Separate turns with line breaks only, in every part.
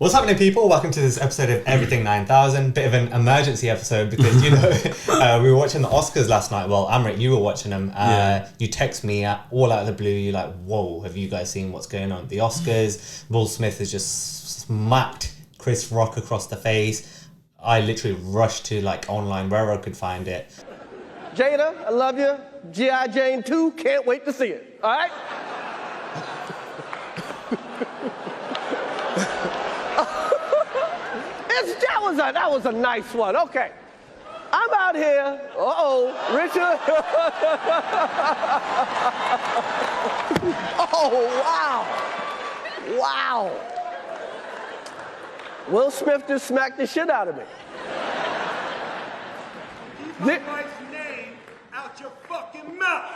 What's happening, people? Welcome to this episode of Everything 9000. Bit of an emergency episode because, we were watching the Oscars last night. Well, Amrit, you were watching them. You text me all out of the blue. You're like, whoa, have you guys seen what's going on at the Oscars? Will Smith has just smacked Chris Rock across the face. I literally rushed to online wherever I could find it.
Jada, I love you. G.I. Jane 2, can't wait to see it. All right? That was a nice one. Okay. I'm out here. Richard. Oh, wow. Wow. Will Smith just smacked the shit out of me.
Keep my wife's name out your fucking mouth.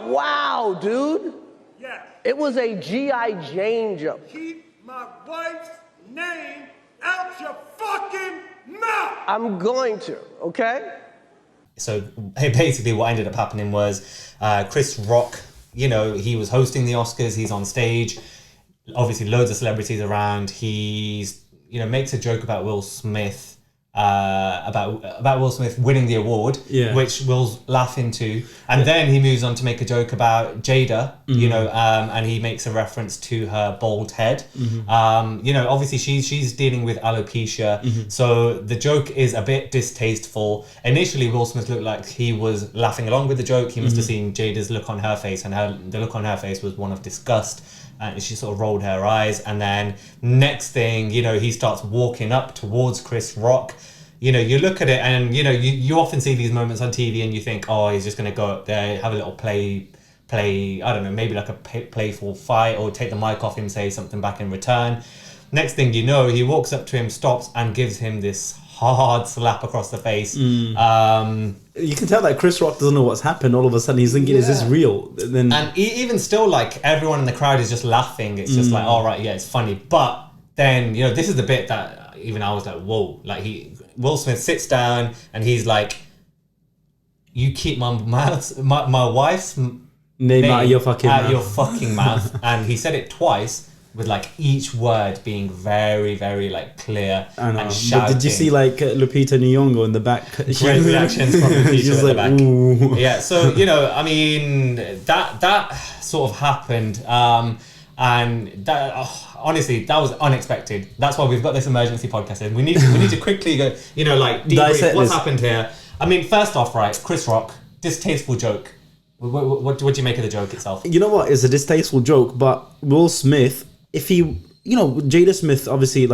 Wow, dude.
Yes.
It was a G.I. Jane joke.
Keep my wife's name out your fucking mouth.
I'm going to, okay?
So basically what ended up happening was Chris Rock, he was hosting the Oscars, he's on stage, obviously loads of celebrities around. He's, makes a joke about Will Smith, about Will Smith winning the award, which Will's laughing to. And then he moves on to make a joke about Jada, and he makes a reference to her bald head. Obviously she's dealing with alopecia. So the joke is a bit distasteful. Initially, Will Smith looked like he was laughing along with the joke. He must have seen Jada's look on her face, and the look on her face was one of disgust. And she sort of rolled her eyes. And then next thing, he starts walking up towards Chris Rock. You look at it and, you often see these moments on TV and you think, oh, he's just going to go up there, have a little play, I don't know, maybe like a playful fight or take the mic off him, say something back in return. Next thing you know, he walks up to him, stops and gives him this hard slap across the face.
You can tell that Chris Rock doesn't know what's happened. All of a sudden he's thinking, is this real?
And even still, everyone in the crowd is just laughing. It's just all right, yeah, it's funny. But then, this is the bit that even I was like, whoa. Will Smith sits down and he's like, you keep my wife's name
out of your fucking
mouth. And he said it twice, with each word being very, very clear and shouting.
But did you see Lupita Nyong'o in the back?
Great reactions from Lupita in the back.
Ooh.
Yeah, so that sort of happened, and that honestly that was unexpected. That's why we've got this emergency podcast in. We need to quickly go, debrief what's happened here. I mean, first off, right, Chris Rock, distasteful joke. What do you make of the joke itself?
You know what? It's a distasteful joke, but Will Smith, if he, Jada Smith obviously,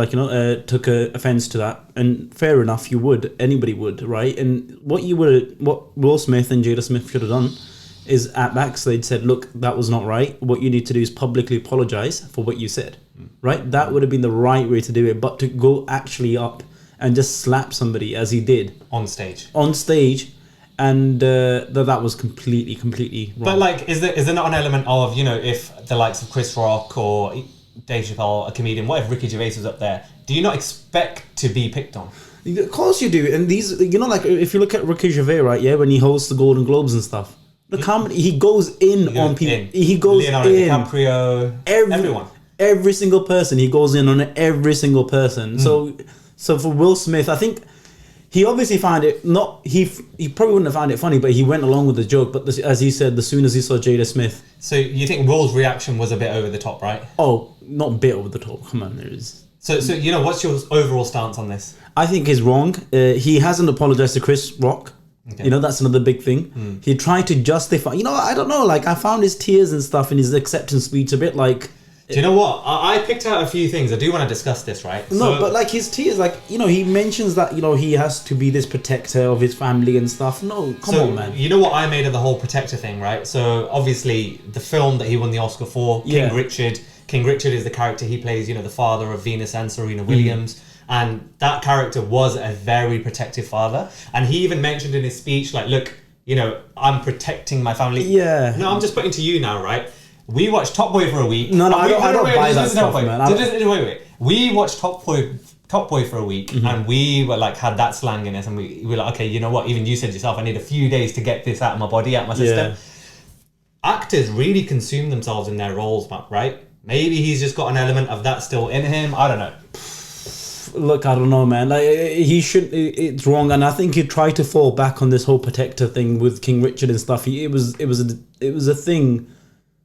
took offense to that, and fair enough, anybody would, right? And what Will Smith and Jada Smith should have done is at backstage said, look, that was not right. What you need to do is publicly apologize for what you said, right? That would have been the right way to do it, but to go actually up and just slap somebody as he did
on stage.
And that was completely wrong.
But is there not an element of, if the likes of Chris Rock or Dave Chappelle, a comedian, what if Ricky Gervais was up there? Do you not expect to be picked on?
Of course you do. And these, if you look at Ricky Gervais, right, yeah, when he hosts the Golden Globes and stuff, look how many, he goes in on people. He goes
Leonardo
in.
DiCaprio, everyone.
Every single person, he goes in on every single person. So for Will Smith, I think he obviously found it not. He probably wouldn't have found it funny, but he went along with the joke. But as he said, as soon as he saw Jada Smith.
So you think Will's reaction was a bit over the top, right?
Oh, not a bit over the top. Come on, there is.
So what's your overall stance on this?
I think he's wrong. He hasn't apologized to Chris Rock. Okay. That's another big thing. He tried to justify. I don't know. I found his tears and stuff in his acceptance speech a bit like.
Do you know what? I picked out a few things. I do want to discuss this, right?
No, but his tears, he mentions that, he has to be this protector of his family and stuff. No, come on, man.
You know what I made of the whole protector thing, right? So obviously the film that he won the Oscar for, King Richard. King Richard is the character he plays, the father of Venus and Serena Williams. And that character was a very protective father. And he even mentioned in his speech, look, I'm protecting my family.
Yeah.
No, I'm just putting to you now, right? We watched Top Boy for a week.
No, I don't buy that stuff, man.
Wait. We watched Top Boy for a week, and we were had that slang in us, and we were like, okay, you know what? Even you said yourself, I need a few days to get this out of my body, out of my system. Yeah. Actors really consume themselves in their roles, right? Maybe he's just got an element of that still in him. I don't know.
look, I don't know, man. Like he should. It's wrong, and I think he tried to fall back on this whole protector thing with King Richard and stuff. It was a thing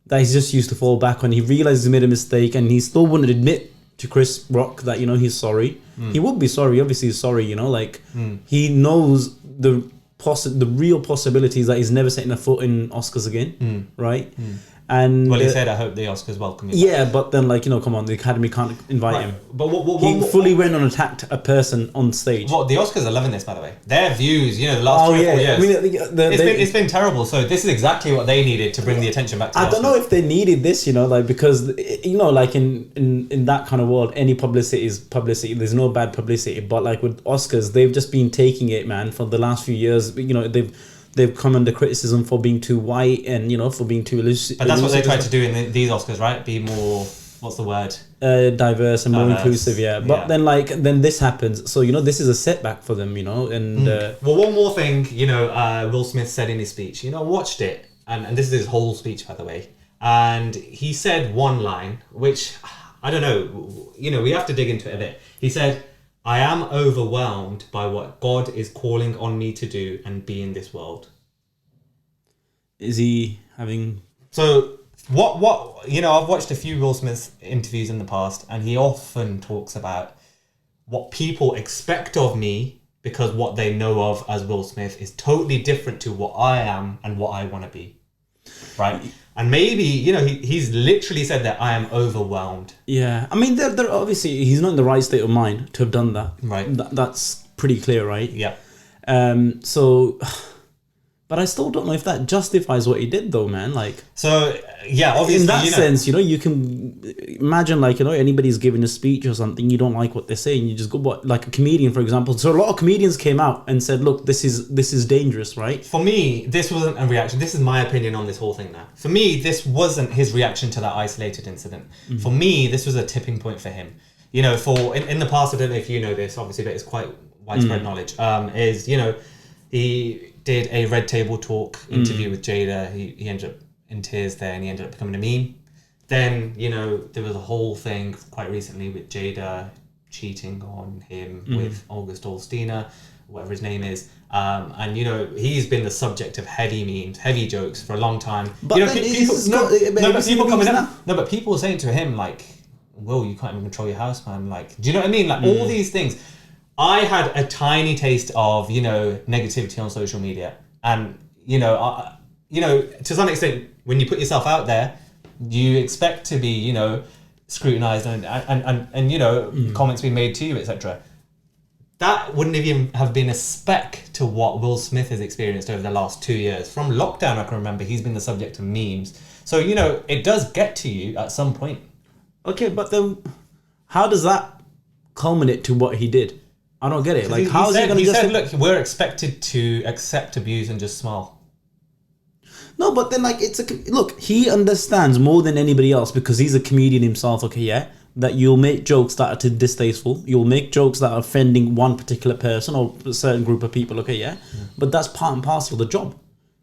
that he's just used to fall back on. He realized he made a mistake, and he still wouldn't admit to Chris Rock that he's sorry. He would be sorry. Obviously, he's sorry. He knows the real possibilities that he's never setting a foot in Oscars again, right? And
he said, "I hope the Oscars welcome you."
Yeah, but then come on, the Academy can't invite him.
But
he fully went and attacked a person on stage.
What the Oscars are loving this, by the way. Their views, the last 3 or 4 years. I mean, it's been terrible. So this is exactly what they needed to bring the attention back to.
I don't know if they needed this, because in that kind of world, any publicity is publicity. There's no bad publicity. But with Oscars, they've just been taking it, man, for the last few years. They've come under criticism for being too white and for being too elusive.
But that's what they tried to do in these Oscars, right? Be more, what's the word?
Diverse and more inclusive, yeah. But then this happens, so this is a setback for them, and
well, one more thing, Will Smith said in his speech. I watched it, and this is his whole speech, by the way. And he said one line, which I don't know. We have to dig into it a bit. He said, "I am overwhelmed by what God is calling on me to do and be in this world."
Is he having...
So, what I've watched a few Will Smith interviews in the past, and he often talks about what people expect of me because what they know of as Will Smith is totally different to what I am and what I want to be. Right? And maybe, he's literally said that I am overwhelmed.
Yeah. I mean, they're obviously, he's not in the right state of mind to have done that.
Right.
That's pretty clear, right?
Yeah.
But I still don't know if that justifies what he did, though, man.
So, yeah, obviously,
in that sense, you can imagine, anybody's giving a speech or something, you don't like what they're saying, you just go, like a comedian, for example. So a lot of comedians came out and said, look, this is dangerous, right?
For me, this wasn't a reaction. This is my opinion on this whole thing now. For me, this wasn't his reaction to that isolated incident. Mm-hmm. For me, this was a tipping point for him. In the past, I don't know if you know this, obviously, but it's quite widespread knowledge, he did a Red Table Talk interview with Jada. He ended up in tears there, and he ended up becoming a meme. Then, there was a whole thing quite recently with Jada cheating on him with August Alstina, whatever his name is. And, he's been the subject of heavy memes, heavy jokes for a long time.
But
people were saying to him, Will, you can't even control your house, man. Do you know what I mean? All these things. I had a tiny taste of, negativity on social media. And, to some extent, when you put yourself out there, you expect to be, scrutinized and comments being made to you, etc. That wouldn't even have been a speck to what Will Smith has experienced over the last 2 years. From lockdown, I can remember, he's been the subject of memes. So, it does get to you at some point.
Okay, but then how does that culminate to what he did? I don't get it. How is he going to just...
He said, look, we're expected to accept abuse and just smile.
No, but then, look, he understands more than anybody else because he's a comedian himself, okay, yeah? That you'll make jokes that are too distasteful. You'll make jokes that are offending one particular person or a certain group of people, okay, yeah? But that's part and parcel of the job.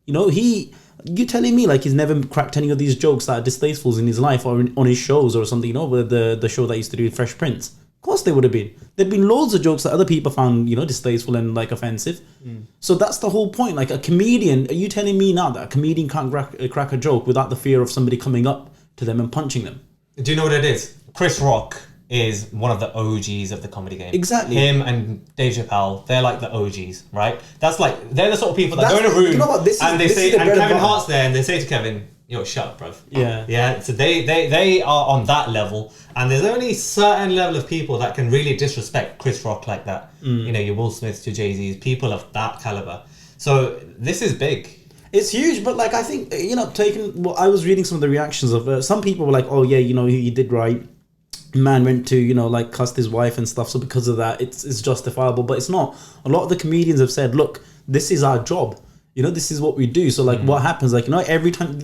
You telling me, he's never cracked any of these jokes that are distasteful in his life or on his shows or something, with the show that he used to do, Fresh Prince. Of course they would have been. There'd been loads of jokes that other people found, distasteful and offensive. So that's the whole point. A comedian, are you telling me now that a comedian can't crack a joke without the fear of somebody coming up to them and punching them?
Do you know what it is? Chris Rock is one of the OGs of the comedy game.
Exactly.
Him and Dave Chappelle, they're the OGs, right? They're the sort of people that go in a room and Kevin Hart's there and they say to Kevin, yo, shut up, bruv.
Yeah.
Yeah, so they are on that level, and there's only a certain level of people that can really disrespect Chris Rock like that. Your Will Smiths, your Jay-Z's, people of that caliber. So this is big.
It's huge, but I think, I was reading some of the reactions of some people were oh yeah, he did right. Man went to, cussed his wife and stuff, so because of that, it's justifiable, but it's not. A lot of the comedians have said, look, this is our job. This is what we do. So what happens, every time,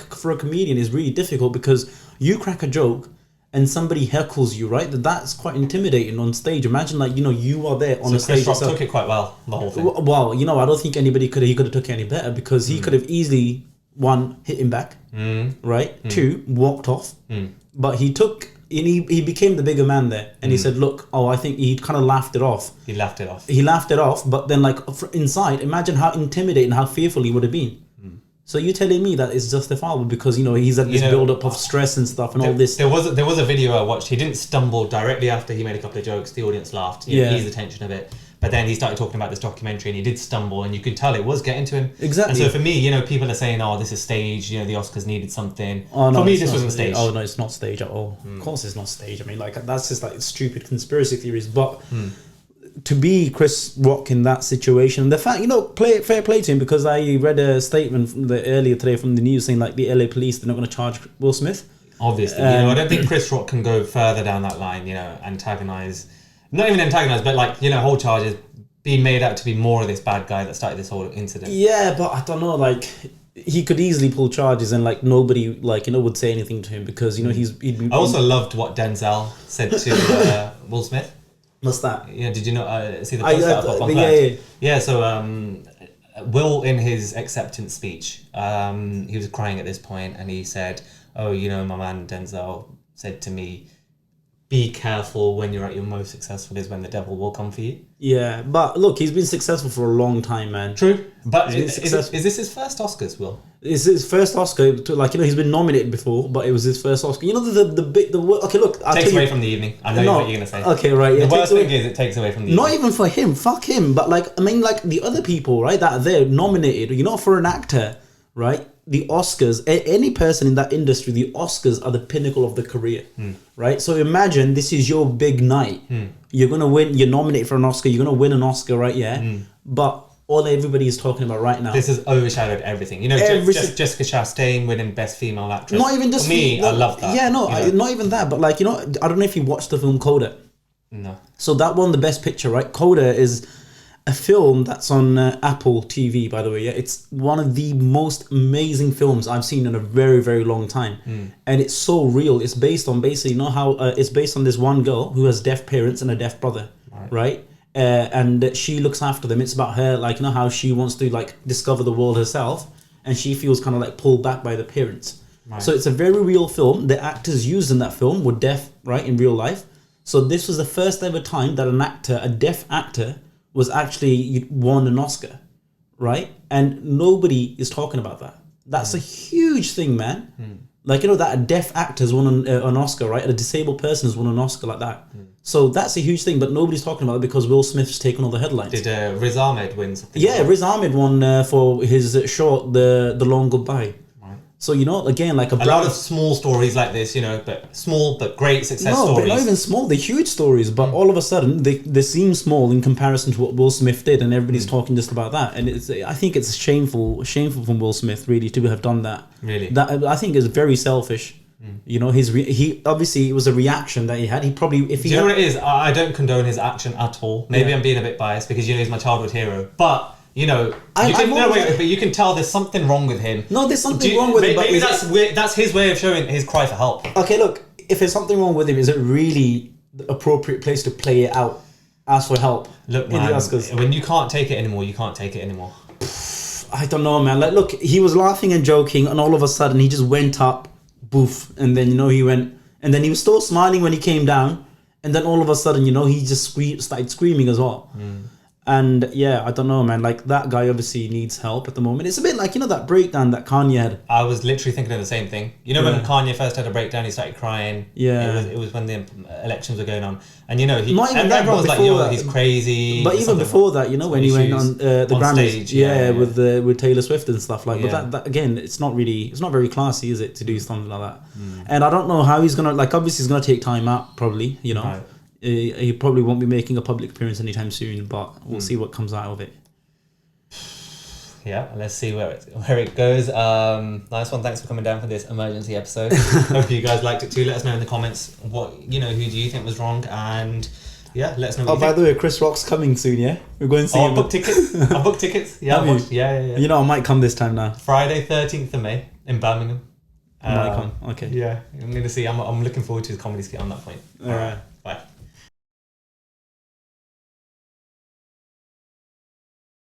for a comedian is really difficult because you crack a joke and somebody heckles you, right? That's quite intimidating on stage. Imagine you are there on a stage.
Chris Rock took it quite well, the whole thing.
Well, I don't think he could have took it any better because he could have easily, one, hit him back, right? Two, walked off. But he took he became the bigger man there, and he said, "Look, I think he kind of laughed it off."
He laughed it off.
He laughed it off, but then like inside, imagine how intimidating, how fearful he would have been. So you're telling me that it's justifiable because he's had this build up of stress and stuff and all this.
There was a video I watched. He didn't stumble directly after he made a couple of jokes. The audience laughed. Eased the tension a bit. But then he started talking about this documentary, and he did stumble, and you could tell it was getting to him.
Exactly.
And so for me, people are saying, "Oh, this is staged." The Oscars needed something.
Oh, no,
for me, this wasn't staged.
Oh no, it's not staged at all. Of course, it's not staged. I mean, like that's just like stupid conspiracy theories. But to be Chris Rock in that situation, the fact fair play to him, because I read a statement earlier today from the news saying like the LA police, they're not going to charge Will Smith.
Obviously, I don't think Chris Rock can go further down that line. Not even antagonize, but hold charges, being made out to be more of this bad guy that started this whole incident.
Yeah, but I don't know, like he could easily pull charges and like nobody would say anything to him because he'd been.
I also loved what Denzel said to Will Smith.
What's that?
Yeah, did you not see the post that I put on Yeah, so Will, in his acceptance speech, he was crying at this point, and he said, "Oh, my man Denzel said to me, be careful when you're at your most successful is when the devil will come for you."
Yeah, but look, he's been successful for a long time, man.
True, but is this his first Oscars, Will?
It's his first Oscar. He's been nominated before, but it was his first Oscar. Okay, look, I'll
takes away from the evening. I know what you're gonna say.
Okay, right. Yeah,
the worst thing is it takes away from the
not
evening.
even for him. Fuck him. But the other people, right, that are there nominated. For an actor, right? The Oscars, any person in that industry, the Oscars are the pinnacle of the career, right? So imagine this is your big night. You're gonna win. You're nominated for an Oscar. You're gonna win an Oscar, right? Yeah. But all everybody is talking about right now.
This has overshadowed everything. Jessica Chastain winning Best Female Actress.
Not even just
for me. I love that.
Yeah, no, not even that. But I don't know if you watched the film Coda.
No.
So that won the Best Picture, right? Coda is a film that's on Apple TV, by the way. Yeah, it's one of the most amazing films I've seen in a very, very long time, and it's so real. It's based on basically, it's based on this one girl who has deaf parents and a deaf brother, right? And she looks after them. It's about her, how she wants to discover the world herself, and she feels kind of pulled back by the parents. Right. So it's a very real film. The actors used in that film were deaf, right, in real life. So this was the first ever time that a deaf actor, was actually won an Oscar, right? And nobody is talking about that. That's a huge thing, man. That a deaf actor's won an Oscar, right? A disabled person has won an Oscar like that. So that's a huge thing, but nobody's talking about it because Will Smith's taken all the headlines.
Did Riz Ahmed win something?
Yeah, Riz Ahmed won for his short, The Long Goodbye. So, again, a
lot of small stories like this, but small but great success stories.
No, but not even small. They're huge stories, but all of a sudden they seem small in comparison to what Will Smith did, and everybody's talking just about that. And I think it's shameful from Will Smith really to have done that.
Really,
that I think is very selfish. He obviously it was a reaction that he had. He probably if he.
Do you know what it is? I don't condone his action at all. Maybe I'm being a bit biased because he's my childhood hero, but. But you can tell there's something wrong with him.
No, there's something wrong with him. But
maybe that's his way of showing his cry for help.
Okay, look, if there's something wrong with him, is it really the appropriate place to play it out? Ask for help.
Look,
in the Oscars.
When you can't take it anymore, you can't take it anymore.
I don't know, man. Look, he was laughing and joking, and all of a sudden he just went up, boof, and then he went, and then he was still smiling when he came down, and then all of a sudden he just started screaming as well. And yeah, I don't know, man. That guy obviously needs help at the moment. It's a bit that breakdown that Kanye had.
I was literally thinking of the same thing. When Kanye first had a breakdown, he started crying.
Yeah.
It was when the elections were going on. And everyone was like, yo, he's crazy.
But even before that, when he went on the Grammys,
stage,
with Taylor Swift and stuff but that again, it's not very classy, is it, to do something like that? And I don't know how he's gonna obviously he's gonna take time out, probably, Right. He probably won't be making a public appearance anytime soon, but we'll see what comes out of it.
Yeah, let's see where it goes. Nice one. Thanks for coming down for this emergency episode. Hope you guys liked it too. Let us know in the comments what who do you think was wrong, and let us know.
By the way, Chris Rock's coming soon. Yeah, we're going to see him.
I booked tickets. Yeah,
yeah. I might come this time now.
Friday, 13th of May in Birmingham.
I might come. Okay.
Yeah, I'm going to see. I'm looking forward to his comedy skit on that point.
All right.
Bye.